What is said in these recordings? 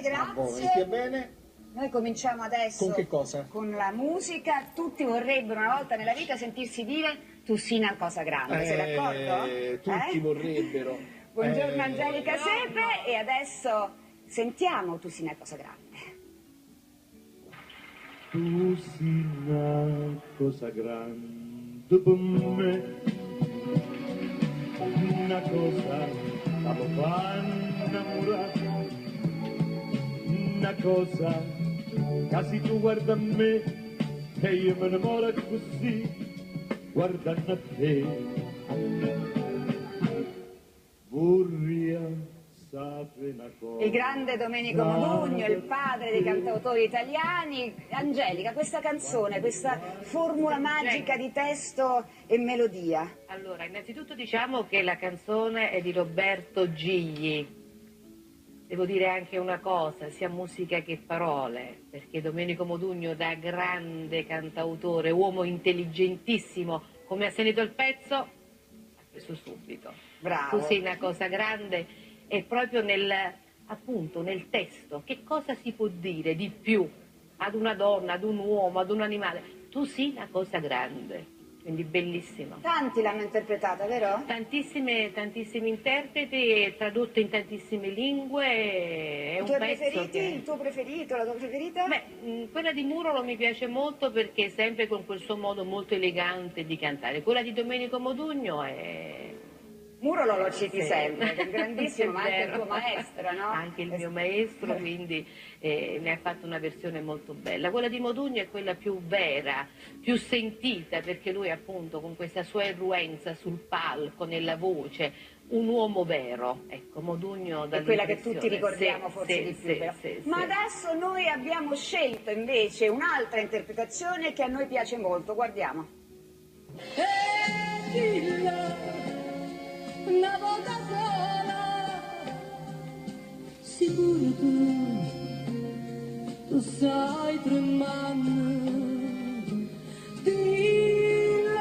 Grazie. Stia bene. Noi cominciamo adesso. Con che cosa? Con la musica. Tutti vorrebbero una volta nella vita sentirsi dire tu sei una cosa grande, sei d'accordo? Tutti vorrebbero. Buongiorno Angelica Sepe e adesso sentiamo tu sei una cosa grande. Tu sei una cosa grande per me, una cosa da mi fa innamorare, una cosa che se tu guarda a me e io me ne innamoro così, guardando a te. Vorrei sapere una cosa. Il grande Domenico Modugno, il padre dei cantautori italiani. Angelica, questa canzone, questa formula magica di testo e melodia. Allora, innanzitutto diciamo che la canzone è di Roberto Gigli. Devo dire anche una cosa, sia musica che parole, perché Domenico Modugno, da grande cantautore, uomo intelligentissimo, come ha sentito il pezzo, ha preso subito. Bravo. Tu sei una cosa grande, e proprio appunto nel testo, che cosa si può dire di più ad una donna, ad un uomo, ad un animale? Tu sei una cosa grande. Quindi bellissimo. Tanti l'hanno interpretata, vero? Tantissimi interpreti, tradotto in tantissime lingue, è un pezzo che... Il tuo preferito, la tua preferita? Beh, quella di Murolo mi piace molto perché è sempre con quel suo modo molto elegante di cantare. Quella di Domenico Modugno è... Murolo lo citi sempre, è un grandissimo, ma anche il vero. tuo maestro, no? Anche il mio maestro, quindi ne ha fatto una versione molto bella. Quella di Modugno è quella più vera, più sentita, perché lui appunto con questa sua irruenza sul palco, nella voce, un uomo vero. Ecco, Modugno è quella che tutti ricordiamo forse di più. Ma adesso noi abbiamo scelto invece un'altra interpretazione che a noi piace molto, guardiamo. Una volta sola, sicuro tu sai tremare, dilla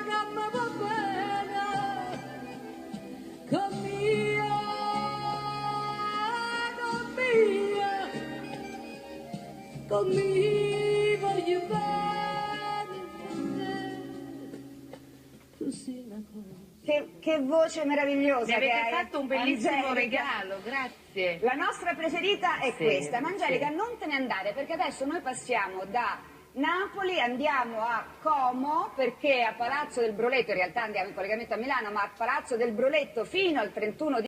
che mi va bene, con mia, con mia voglio bene, tu sei una cosa. Che voce meravigliosa. Mi avete che hai, fatto un bellissimo Angelica. regalo, grazie. La nostra preferita è questa, ma Angelica sì. non te ne andare perché adesso noi passiamo da Napoli, andiamo a Como perché a Palazzo del Broletto, in realtà andiamo in collegamento a Milano, ma a Palazzo del Broletto fino al 31 di